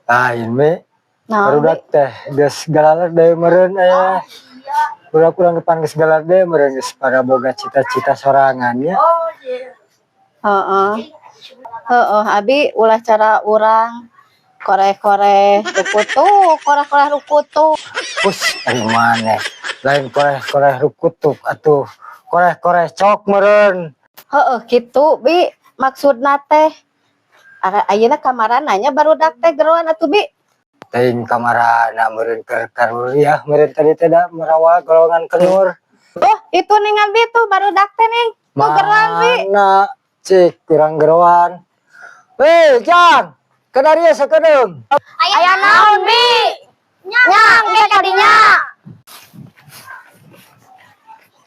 Lain me Nah, barudak teh geus galaler deui meureun aya. Budak urang depan geus galaler deui meureun geus pada boga cita-cita sorangan nya. heeh. Heeh, abi ulah cara urang koreh-koreh rukutu, koreh-koreh rukutu. Us ari maneh. Lain koreh-koreh rukutuk atuh. Koreh-koreh cok meureun. Heeh, kitu Bi maksudna teh. Ayeuna kamarananya barudak teh geroan atuh Bi. Teuing kamarana meureun keur karuliah meureun tadi teh da merawal golongan kenur. Oh, itu ningan Bi tuh barudak teh ning. Tuh geroan Bi. Mana cik kurang geroan. Weh, Jang. Kedari sakedeung. Aya naon Bi? Nyang ge kadinya.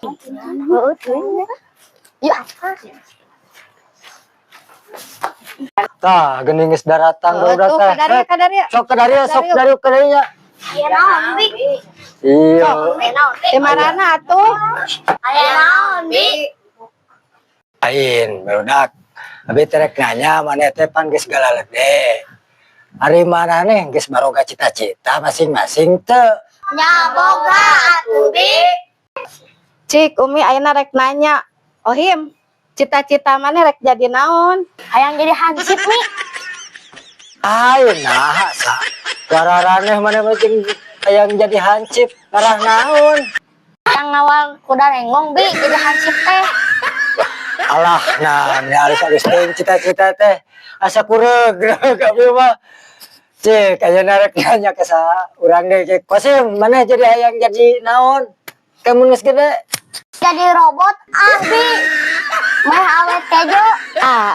Heeh, tuh. Ya. Tah, geuning geus daratan barudak Tuh teh. kadari. Sok kedari nya. Aya naon Bi? Iya. Di marana atuh? Aya naon, Bi? Lain barudak. Abi terek nanya maneh teh pan geus galalede. Ari maneh geus baroga cita-cita masing-masing teu? Nya boga atuh, Bi. Cik, Umi ayeuna rek nanya. Ohim, cita-cita mana rek jadi naon? Hayang jadi hansip, Mi. Ayeuna sa. Wararaneh maneh macing hayang jadi hansip ngarah naon? Yang ngawal kuda renggong, Bi, jadi hansip teh. Alah, nah, harus teuing cita-cita teh. Asa kureg abi mah. Cik, ayeuna rek nanya ke sa urang deui cik. Kosim, maneh jadi hayang jadi naon? Kamu geus gede. Jadi robot, Bi. Meh awet kejo.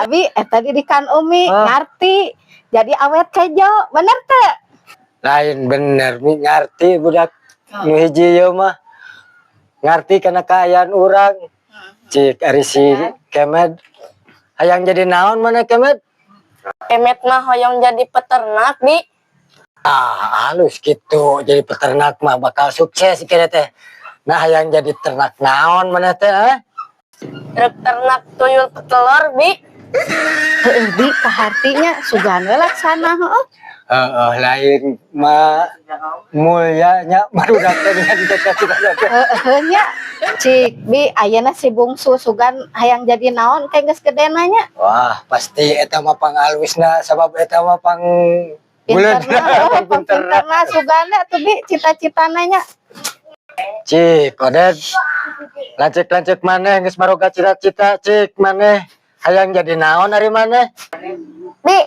Abi, tadi dikan Umi ngarti. Jadi awet kejo, bener teh? Lain bener, mi ngarti budak nu hiji ieu mah. Ngarti kana kaayaan urang. Cik ari si Kemed hayang jadi naon maneh Kemed? Kemet mah hoyong jadi peternak, Bi. Halus gitu. Jadi peternak mah bakal sukses kira teh. Nah hayang jadi ternak naon maneh teh? Rek ternak tuyul petelur, Bi. Heeh, Bi, kahartinya sugan we laksana heuh. Lain mah mulia nya barudak teh dengan cita-cita teh. Heeh nya. Cik, Bi, ayeuna si bungsu sugan hayang jadi naon teh geus gedena nya. Wah, pasti eta mah pangalusna sabab eta mah pang Pinterna sugana tuh Bi cita-citana nya. Cik, Odet. Lancik-lancik maneh geus maroga cita-cita cik maneh hayang jadi naon ari maneh? Bi,